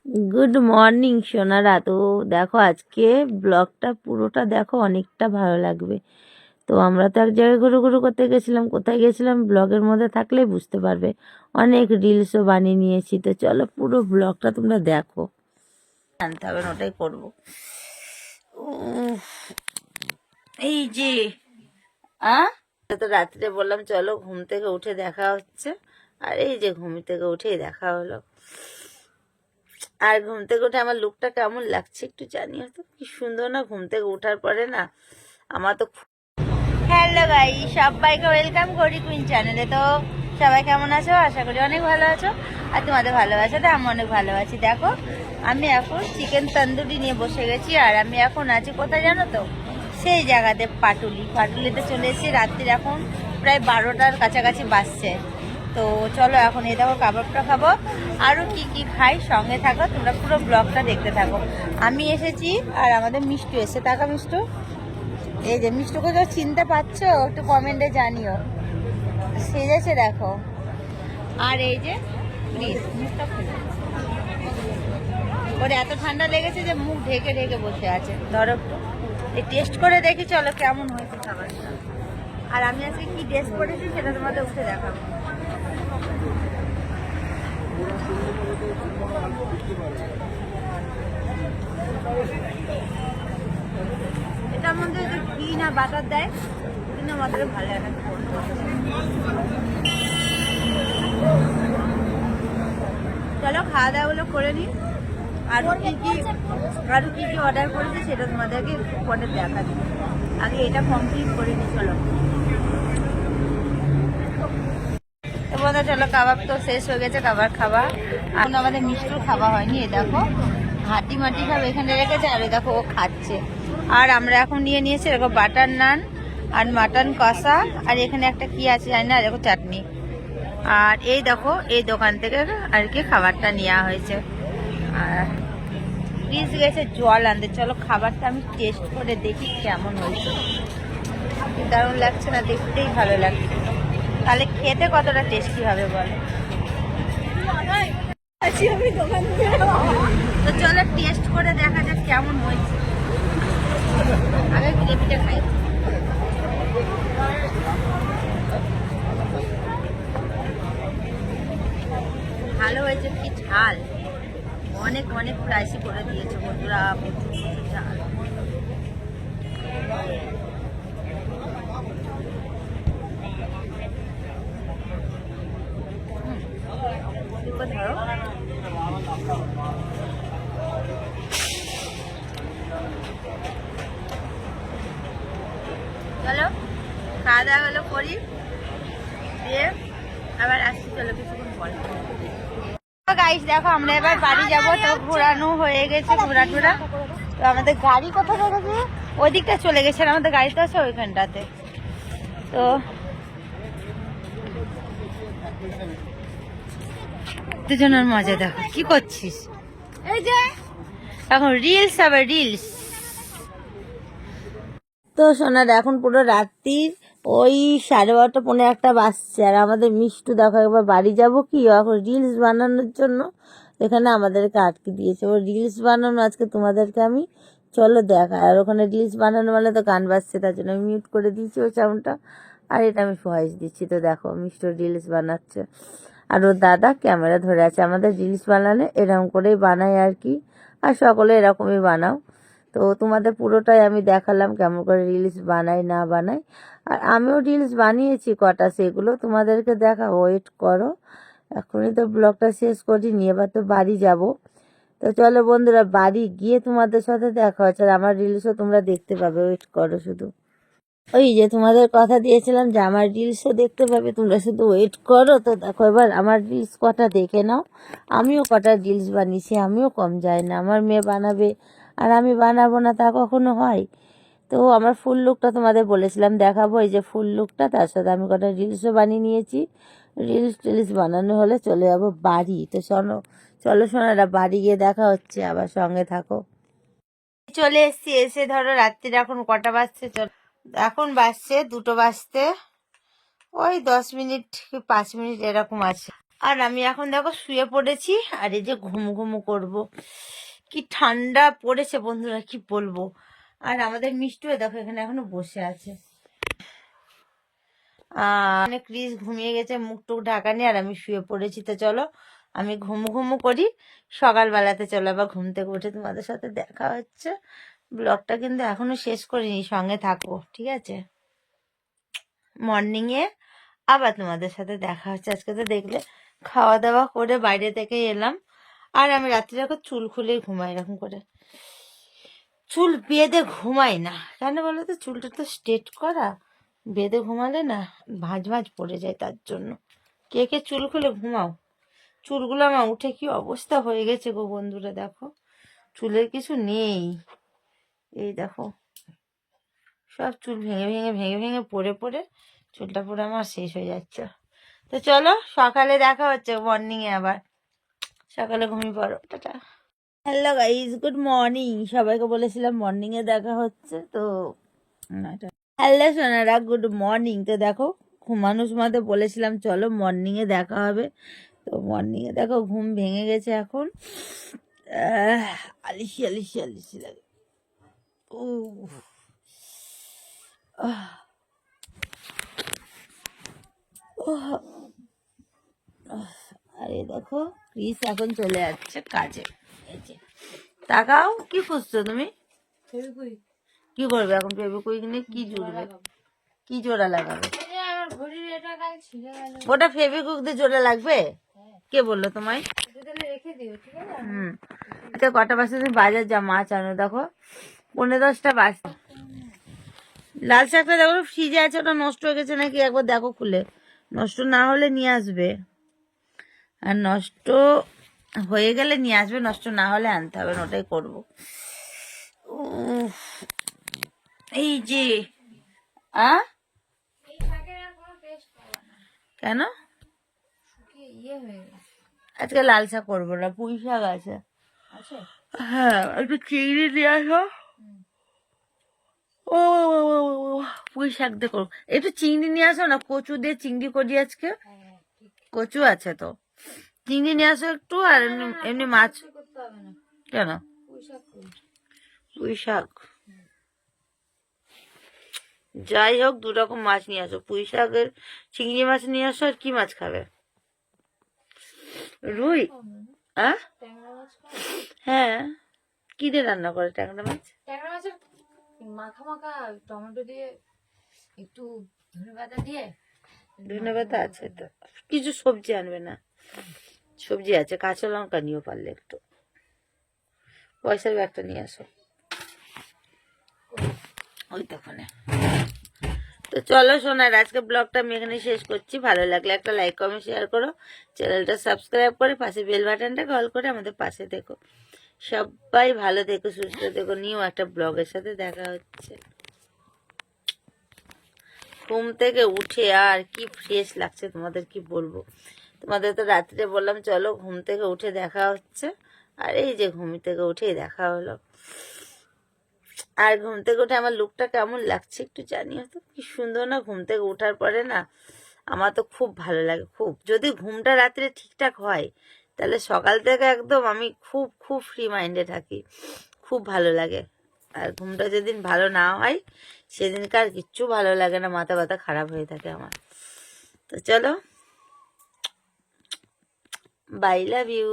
Good morning Sonara. তো দেখো আজকে ব্লগটা পুরোটা দেখো, অনেকটা ভালো লাগবে। তো আমরা তো এক জায়গায় ঘুরু ঘুরু করতে গেছিলাম, কোথায় গেছিলাম ব্লগের মধ্যে থাকলেই বুঝতে পারবে। অনেক রিলসও বানিয়ে নিয়েছি, তো চলো পুরো ব্লগটা তোমরা দেখো। জানতে হবে না, ওটাই করবো। এই যে তো রাত্রে বললাম চলো ঘুম থেকে উঠে দেখা হচ্ছে, আর এই যে ঘুম থেকে উঠেই দেখা হলো। আর ঘুম থেকে উঠে আমার লুকটা কেমন লাগছে একটু জানিও তো, কি সুন্দর না ঘুম থেকে উঠার পরে না আমার তো। হ্যালো গাই, সবাইকে ওয়েলকাম করি কুইন চ্যানেলে। তো সবাই কেমন আছো? আশা করি অনেক ভালো আছো, আর তোমাদের ভালোবাসাতে আমি অনেক ভালো আছি। দেখো আমি এখন চিকেন তন্দুরি নিয়ে বসে গেছি, আর আমি এখন আছি কোথায় জানো তো? সেই জায়গাতে পাটুলিতে চলে এসেছি। রাত্রির এখন প্রায় 12টার কাছাকাছি বাজছে। তো চলো এখন এই দেখো কাবাবটা খাবো, আরও কি কি খাই সঙ্গে থাকো, তোমরা পুরো ব্লগটা দেখতে থাকো। আমি এসেছি আর আমাদের মিষ্টু এসে, টাকা মিষ্টু, এই যে মিষ্টুকে তো চিনতে পারছো, একটু কমেন্টে জানিও। সেজেছে দেখো। আর এই যে প্লিজ মুখটা খুলে, ওর এত ঠান্ডা লেগেছে যে মুখ ঢেকে ঢেকে বসে আছে। ধরো একটু এই টেস্ট করে দেখি চলো কেমন হয়েছে খাবারটা। আর আমি আজকে কি ড্রেস পরেছি সেটা তোমাদের উঠে দেখাবো। এটার মধ্যে যে ঘি না বাটার দেয়, কিন্তু আমাদের ভালো লাগে। চলো খাওয়া দাওয়াগুলো করে নিই। আরও কি কি অর্ডার করেছি সেটা তোমাদেরকে পরে দেখা দিই। আগে এটা কমপ্লিট করে নিই চলো। তো বন্ধুরা চলো, কাবাব তো শেষ হয়ে গেছে, কাবাব খাওয়া। এখন আমাদের মিষ্টির খাওয়া হয়নি। এ দেখো হাঁটি মাটি সব এখানে রেখেছে, আর দেখো ও খাচ্ছে। আর আমরা এখন নিয়েছি এরকম বাটার নান আর মাটন কষা, আর এখানে একটা কি আছে জানি না, দেখো চাটনি। আর এই দেখো এই দোকান থেকে আর কি খাবারটা নেওয়া হয়েছে। আর প্লিজ গেছে জল আনতে। চলো খাবারটা আমি টেস্ট করে দেখি কেমন হয়েছে। দারুণ লাগছে না? দেখতেই ভালো লাগছে, তাহলে খেতে কতটা টেস্টি হবে বলো। তো চলো টেস্ট করে দেখা যাক কেমন হয়েছে। আগে গ্রেভিটা খাই। ভালো হয়েছে, কি ঝাল, অনেক অনেক প্রাইসই করে দিয়েছে বন্ধুরা, প্রচুর ঝাল। ধরো চলো খাওয়া দাওয়া হলো করি, দিয়ে আবার আসছি। চলো কিছুক্ষণ পরে। গাইস দেখো আমরা এবার বাড়ি যাব। তো ঘোরানো হয়ে গেছে, ঘোরা। তো আমাদের গাড়ি কোথায় রেখেছে? ওই দিকটা চলে গেছে, আমাদের গাড়ি তো আছে ওইখানটাতে। তো দুজনের মজা দেখো। কি করছিস? এই যে এখন রিলস, আবার রিলস। তো সোনার এখন পুরো রাত্রির ওই 12:30 পৌনে 1টা বাজছে, আর আমাদের মিষ্টু দেখো একবার বাড়ি যাব কি এখন রিলস বানানোর জন্য এখানে আমাদেরকে আটকে দিয়েছে। ও রিলস বানানো আজকে তোমাদেরকে আমি চলো দেখা। আর ওখানে রিলস বানানো মানে তো গান বাজছে, তার জন্য আমি মিউট করে দিয়েছি ওই সাউন্ডটা, আর এটা আমি ভয়েস দিচ্ছি। তো দেখো মিষ্টু রিলস বানাচ্ছে, আর ওর দাদা ক্যামেরা ধরে আছে। আমাদের রিলস বানালে এরকম করেই বানাই আর কি, আর সকলে এরকমই বানাও। তো তোমাদের পুরোটাই আমি দেখালাম কেমন করে রিলস বানাই না বানাই। আর আমিও রিলস বানিয়েছি কটা, সেগুলো তোমাদেরকে দেখা। ওয়েট করো, এখনই তো ব্লগটা শেষ করিনি, এবার তো বাড়ি যাব। তো চলো বন্ধুরা বাড়ি গিয়ে তোমাদের সাথে দেখা হচ্ছে, আর আমার রিলসও তোমরা দেখতে পাবে। ওয়েট করো শুধু, ওই যে তোমাদের কথা দিয়েছিলাম যে আমার রিলসও দেখতে পাবে, তোমরা শুধু ওয়েট করো। তো দেখো এবার আমার রিলস কটা দেখে নাও। আমিও কটা রিলস বানিয়েছি, আমিও কম যাই না। আমার মেয়ে বানাবে আর আমি বানাবো না, তা কখনো হয়? তো আমার ফুল লুকটা তোমাদের বলেছিলাম দেখাবো, এই যে ফুল লুকটা, তার সাথে আমি কটা রিলসও বানিয়ে নিয়েছি। রিলস বানানো হলে চলে যাবো বাড়ি। তো চলো সোনারা বাড়ি গিয়ে দেখা হচ্ছে, আবার সঙ্গে থাকো। চলে এসছি, এসে ধরো রাত্রির এখন কটা বাজছে, চলো এখন বাজছে 2টো বাজতে ওই 10 মিনিট কি 5 মিনিট এরকম আছে। আর আমি এখন দেখো শুয়ে পড়েছি, আর এই যে ঘুম ঘুমু করব। কি ঠান্ডা পড়েছে বন্ধুরা, কি বলবো। আর আমাদের মিষ্টু দেখো এখানে এখনো বসে আছে। ক্রিস ঘুমিয়ে গেছে মুখ টুক ঢাকা নিয়ে, আর আমি শুয়ে পড়েছি। তো চলো আমি ঘুমু ঘুমু করি, সকালবেলাতে চলো আবার ঘুম থেকে উঠে তোমাদের সাথে দেখা হচ্ছে। ব্লগটা কিন্তু এখনো শেষ করিনি, সঙ্গে থাকো ঠিক আছে। মর্নিংয়ে আবার তোমাদের সাথে দেখা হচ্ছে। আজকে তো দেখলে খাওয়া দাওয়া করে বাইরে থেকে এলাম, আর আমি রাত্রে যখন চুল খুলেই ঘুমাই এরকম করে, চুল বেঁধে ঘুমাই না। কেন বলো তো, চুলটা তো স্ট্রেট করা, বেঁধে ঘুমালে না ভাঁজ ভাঁজ পড়ে যায়, তার জন্য। কে কে চুল খুলে ঘুমাও? চুলগুলো আমার উঠে কি অবস্থা হয়ে গেছে গো বন্ধুরা, দেখো চুলের কিছু নেই। এই দেখো সব চুল ভেঙে ভেঙে ভেঙে ভেঙে পড়ে পড়ে চুলটা পুরো আমার শেষ হয়ে যাচ্ছে। তো চলো সকালে দেখা হচ্ছে, মর্নিংয়ে আবার। সকালে ঘুমিয়ে পড়ো, tata. Hello guys, good morning. সবাইকে বলেছিলাম মর্নিংয়ে দেখা হচ্ছে, তো হ্যালো সোনারা, গুড মর্নিং। তো দেখো ঘুমাতে বলেছিলাম চলো মর্নিংয়ে দেখা হবে, তো মর্নিংয়ে দেখো ঘুম ভেঙে গেছে এখন। আলিশি আলিশি আলিশি লাগে। ও আরে দেখো ক্রিস এখন চলে যাচ্ছে কাজে। এই যে তাকাও, কি খুঁজছো তুমি? কি করবে এখন ফেভিকুইক নিয়ে? কি জুড়বে, কি জোড়া লাগাবে? ওটা ফেভিকুইক দিয়ে জোড়া লাগবে? কে বললো তোমায়? আচ্ছা কটা বাজে তুমি বাজার যা মাছ আনো, দেখো 9:30 বাজে। লাল শাকটা দেখো ফ্রিজে আছে, ওটা নষ্ট হয়ে গেছে নাকি একবার দেখো খুলে। নষ্ট না হলে নিয়ে আসবে, আর নষ্ট হয়ে গেলে নিয়ে আসবে, নষ্ট না হলে আনতে হবে না, ওটাই করবো। এই যে কেন আজকে লাল শাক করবো না, পুঁই শাক আছে। হ্যাঁ একটু চিংড়ি দিয়ে আসো। ও পুঁই শাক দিয়ে করবো, একটু চিংড়ি নিয়ে আসো না, কচু দিয়ে চিংড়ি করি আজকে। কচু আছে তো, চিংড়ি নিয়ে আসো একটু। আর এমনি মাছ কেন? পুঁই শাক যাই হোক, 2 রকম মাছ নিয়ে আসো, পুঁই শাকের চিংড়ি মাছ নিয়ে আসো। আর কি মাছ খাবে? রুই? হ্যাঁ, কি দিয়ে রান্না করে ট্যাংরা মাছ? ট্যাংরা মাছের মাখা মাখা টমেটো দিয়ে, একটু ধনেপাতা দিয়ে। ধনেপাতা আছে তো, কিছু সবজি আনবে না? সবজি আছে, কাঁচা লঙ্কা নিও পারলে একটু, পয়সার ব্যাগটা নিয়ে আসো ওই তখনে। তো চলো সোনার, আজকে ব্লগটা আমি এখানে শেষ করছি। ভালো লাগলে একটা লাইক কমেন্ট শেয়ার করো, চ্যানেলটা সাবস্ক্রাইব করে পাশে বেল বাটনটা কল করে আমাদের পাশে দেখো। সবাই ভালো থেকো, সুস্থ থেকো। নিউ একটা ব্লগের সাথে দেখা হচ্ছে। ঘুম থেকে উঠে আর কি ফ্রেশ লাগছে তোমাদের কি বলবো। তোমাদের তো রাত্রে বললাম চলো ঘুম থেকে উঠে দেখা হচ্ছে, আর এই যে ঘুম থেকে উঠেই দেখা হলো। আর ঘুম থেকে উঠে আমার লুকটা কেমন লাগছে একটু জানিও তো, কি সুন্দর না? ঘুম থেকে ওঠার পরে না আমার তো খুব ভালো লাগে, খুব। যদি ঘুমটা রাত্রে ঠিকঠাক হয় তাহলে সকাল থেকে একদম আমি খুব খুব ফ্রি মাইন্ডে থাকি, খুব ভালো লাগে। আর ঘুমটা যেদিন ভালো না হয় সেদিনকার কিচ্ছু ভালো লাগে না, মাথা ব্যথা খারাপ হয়ে থাকে আমার। তো চলো, বাই, লাভ ইউ।